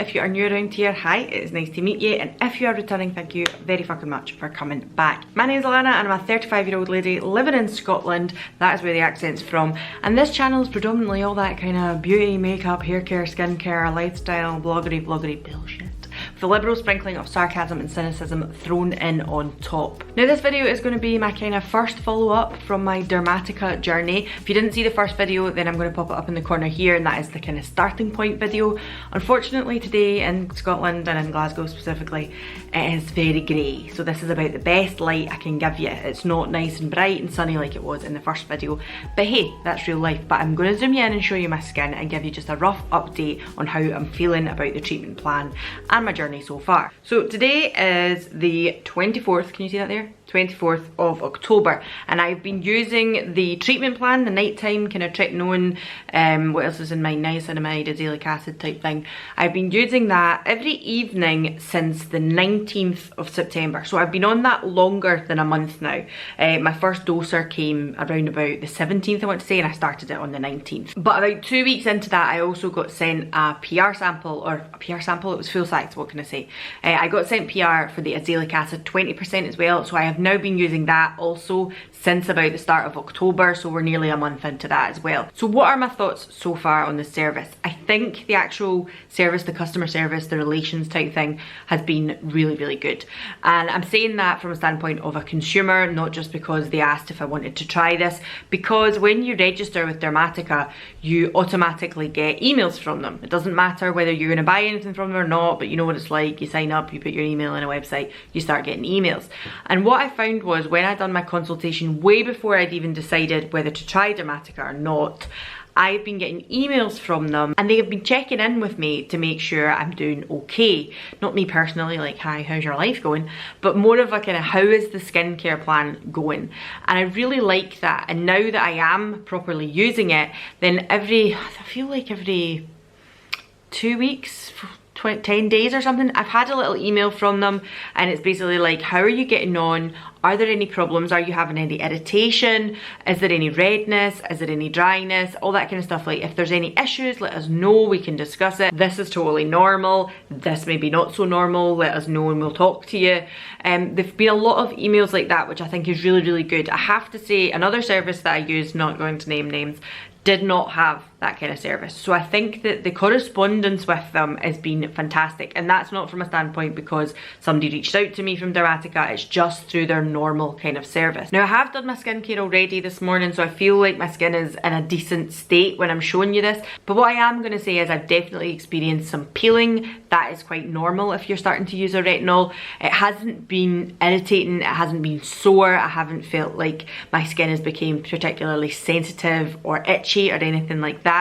If you are new around here, hi, it is nice to meet you, and if you are returning, thank you very fucking much for coming back. My name is Alanna and I'm a 35-year-old lady living in Scotland. That is where the accent's from, and this channel is predominantly all that kind of beauty, makeup, hair care, skincare, lifestyle, bloggery bullshit, with a liberal sprinkling of sarcasm and cynicism thrown in on top. Now this video is going to be my kind of first follow-up from my Dermatica journey. If you didn't see the first video, then I'm going to pop it up in the corner here, and that is the kind of starting point video. Unfortunately today in Scotland and in Glasgow specifically, it is very grey, so this is about the best light I can give you. It's not nice and bright and sunny like it was in the first video, but hey, that's real life. But I'm going to zoom you in and show you my skin and give you just a rough update on how I'm feeling about the treatment plan and my journey so far. So today is the 24th, can you see that there? 24th of October, and I've been using the treatment plan, the nighttime kind of tretinoin, what else is in my niacinamide, Azelaic Acid type thing. I've been using that every evening since the 19th of September, so I've been on that longer than a month now. My first doser came around about the 17th, I want to say, and I started it on the 19th. But about 2 weeks into that, I also got sent a PR sample, it was full size, what can I say? I got sent PR for the Azelaic Acid 20% as well, so I have now been using that also since about the start of October, so we're nearly a month into that as well. So what are my thoughts so far on the service? I think the actual service, the customer service, the relations type thing has been really, really good. And I'm saying that from a standpoint of a consumer, not just because they asked if I wanted to try this, because when you register with Dermatica, you automatically get emails from them. It doesn't matter whether you're gonna buy anything from them or not, but you know what it's like, you sign up, you put your email in a website, you start getting emails. And what I found was when I'd done my consultation way before I'd even decided whether to try Dermatica or not, I've been getting emails from them and they have been checking in with me to make sure I'm doing okay. Not me personally, like, hi, how's your life going? But more of a kind of, how is the skincare plan going? And I really like that. And now that I am properly using it, then I feel like every 2 weeks, 10 days or something, I've had a little email from them, and it's basically like, how are you getting on? Are there any problems? Are you having any irritation? Is there any redness? Is there any dryness? All that kind of stuff. Like, if there's any issues, let us know, we can discuss it. This is totally normal. This may be not so normal. Let us know and we'll talk to you. There've been a lot of emails like that, which I think is really, really good. I have to say, another service that I use, not going to name names, did not have that kind of service. So I think that the correspondence with them has been fantastic, and that's not from a standpoint because somebody reached out to me from Dermatica, it's just through their normal kind of service. Now I have done my skincare already this morning, so I feel like my skin is in a decent state when I'm showing you this, but what I am going to say is I've definitely experienced some peeling. That is quite normal if you're starting to use a retinol. It hasn't been irritating, it hasn't been sore, I haven't felt like my skin has become particularly sensitive or itchy or anything like that.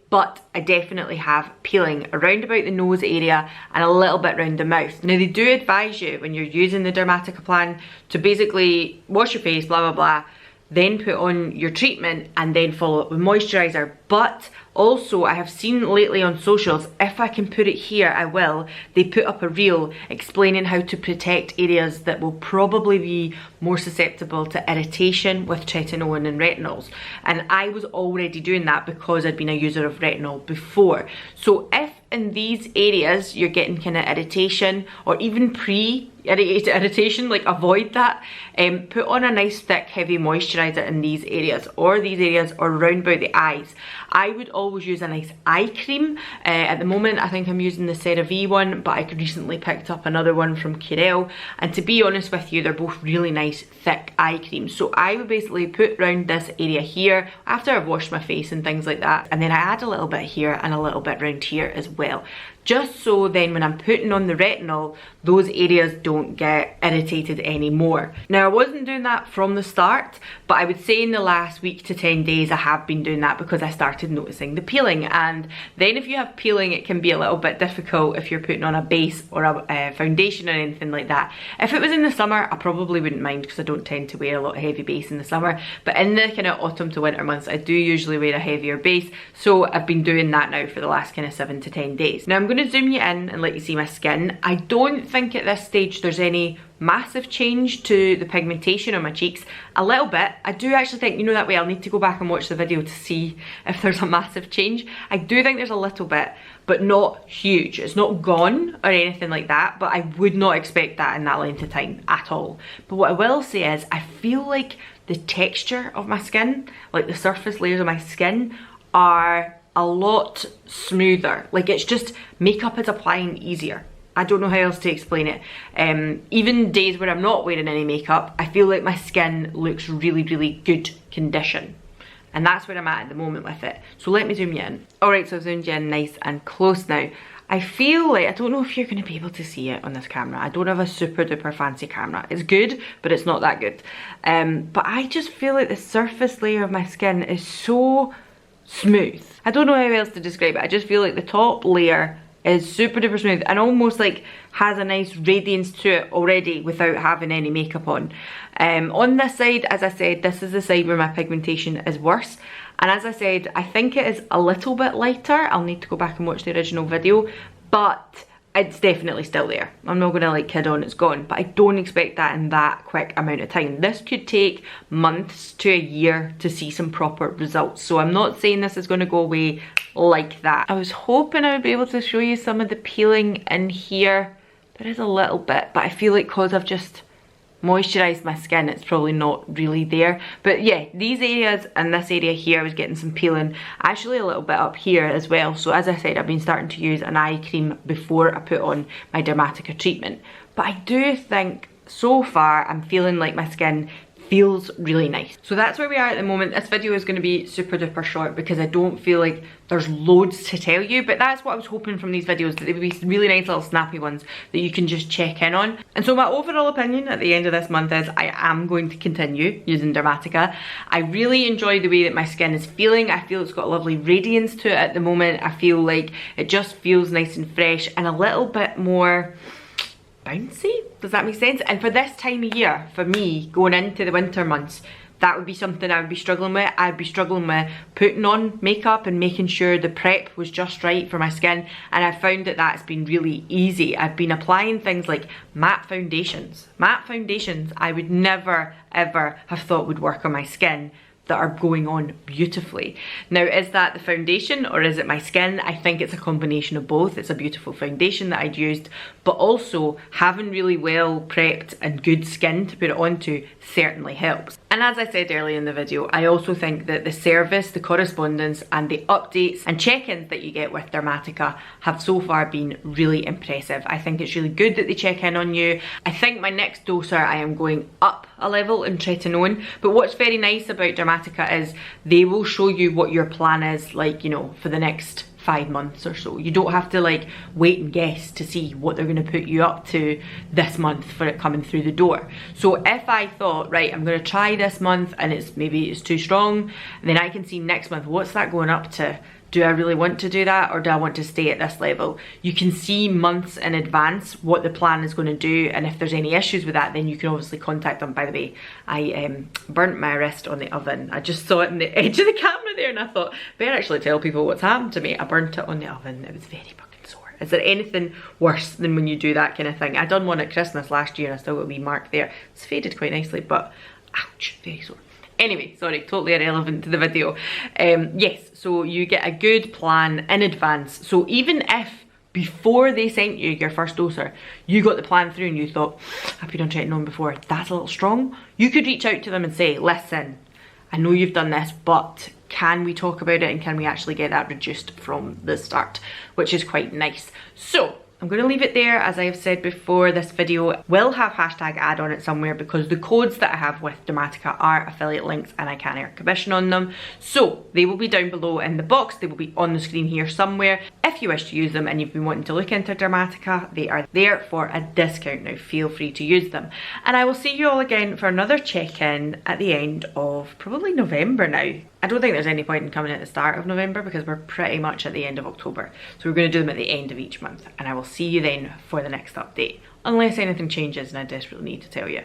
But I definitely have peeling around about the nose area and a little bit around the mouth. Now they do advise you when you're using the Dermatica plan to basically wash your face, blah, blah, blah, then put on your treatment and then follow up with moisturizer. But also I have seen lately on socials, if I can put it here I will, they put up a reel explaining how to protect areas that will probably be more susceptible to irritation with tretinoin and retinols. And I was already doing that because I'd been a user of retinol before. So if in these areas you're getting kind of irritation or even pre-irritation, like avoid that. Put on a nice thick heavy moisturizer in these areas or around about the eyes. I would always use a nice eye cream. At the moment I think I'm using the CeraVe one, but I recently picked up another one from Curel, and to be honest with you, they're both really nice thick eye creams. So I would basically put around this area here after I've washed my face and things like that, and then I add a little bit here and a little bit around here as well. Just so then when I'm putting on the retinol, those areas don't get irritated anymore. Now I wasn't doing that from the start, but I would say in the last week to 10 days I have been doing that because I started noticing the peeling. And then if you have peeling, it can be a little bit difficult if you're putting on a base or a foundation or anything like that. If it was in the summer, I probably wouldn't mind because I don't tend to wear a lot of heavy base in the summer, but in the kind of autumn to winter months I do usually wear a heavier base, so I've been doing that now for the last kind of 7 to 10 days. Now I'm going to zoom you in and let you see my skin. I don't think at this stage there's any massive change to the pigmentation on my cheeks. A little bit. I do actually think, you know, that way I'll need to go back and watch the video to see if there's a massive change. I do think there's a little bit, but not huge. It's not gone or anything like that, but I would not expect that in that length of time at all. But what I will say is I feel like the texture of my skin, like the surface layers of my skin, are a lot smoother. Like, it's just, makeup is applying easier. I don't know how else to explain it. Even days where I'm not wearing any makeup, I feel like my skin looks really, really good condition. And that's where I'm at the moment with it. So let me zoom you in. Alright, so I've zoomed you in nice and close now. I feel like, I don't know if you're going to be able to see it on this camera. I don't have a super duper fancy camera. It's good, but it's not that good. But I just feel like the surface layer of my skin is so smooth. I don't know how else to describe it. I just feel like the top layer is super duper smooth and almost like has a nice radiance to it already without having any makeup on. On this side, as I said, this is the side where my pigmentation is worse. And as I said, I think it is a little bit lighter. I'll need to go back and watch the original video, but it's definitely still there. I'm not gonna like kid on it's gone, but I don't expect that in that quick amount of time. This could take months to a year to see some proper results. So I'm not saying this is gonna go away like that. I was hoping I would be able to show you some of the peeling in here. There is a little bit, but I feel like because I've just moisturised my skin, it's probably not really there. But yeah, these areas and this area here, I was getting some peeling. Actually a little bit up here as well. So as I said, I've been starting to use an eye cream before I put on my Dermatica treatment. But I do think so far I'm feeling like my skin feels really nice. So that's where we are at the moment. This video is going to be super duper short because I don't feel like there's loads to tell you, but that's what I was hoping from these videos, that they would be really nice little snappy ones that you can just check in on. And so my overall opinion at the end of this month is I am going to continue using Dermatica. I really enjoy the way that my skin is feeling. I feel it's got a lovely radiance to it at the moment. I feel like it just feels nice and fresh and a little bit more bouncy. Does that make sense? And for this time of year, for me, going into the winter months, that would be something I would be struggling with. I'd be struggling with putting on makeup and making sure the prep was just right for my skin. And I found that that's been really easy. I've been applying things like matte foundations. Matte foundations I would never ever have thought would work on my skin, that are going on beautifully. Now, is that the foundation or is it my skin? I think it's a combination of both. It's a beautiful foundation that I'd used, but also having really well prepped and good skin to put it onto certainly helps. And as I said earlier in the video, I also think that the service, the correspondence and the updates and check-ins that you get with Dermatica have so far been really impressive. I think it's really good that they check in on you. I think my next doser I am going up a level in tretinoin, but what's very nice about Dermatica is they will show you what your plan is, like, you know, for the next 5 months or so. You don't have to like wait and guess to see what they're going to put you up to this month for it coming through the door. So if I thought, right, I'm going to try this month and maybe it's too strong, then I can see next month, what's that going up to? Do I really want to do that, or do I want to stay at this level? You can see months in advance what the plan is going to do, and if there's any issues with that, then you can obviously contact them. By the way, I burnt my wrist on the oven. I just saw it in the edge of the camera there and I thought, better actually tell people what's happened to me. I burnt it on the oven. It was very fucking sore. Is there anything worse than when you do that kind of thing? I done one at Christmas last year and I still got a wee mark there. It's faded quite nicely, but ouch, very sore. Anyway, sorry, totally irrelevant to the video. Yes, so you get a good plan in advance. So even if before they sent you your first doser, you got the plan through and you thought, I've been on tretinoin before, that's a little strong, you could reach out to them and say, listen, I know you've done this, but can we talk about it and can we actually get that reduced from the start, which is quite nice. So I'm going to leave it there. As I have said before, this video will have hashtag ad on it somewhere because the codes that I have with Dermatica are affiliate links and I can earn commission on them. So they will be down below in the box. They will be on the screen here somewhere. If you wish to use them and you've been wanting to look into Dermatica, they are there for a discount now. Feel free to use them. And I will see you all again for another check-in at the end of probably November now. I don't think there's any point in coming at the start of November because we're pretty much at the end of October. So we're going to do them at the end of each month and I will see you then for the next update. Unless anything changes and I desperately need to tell you.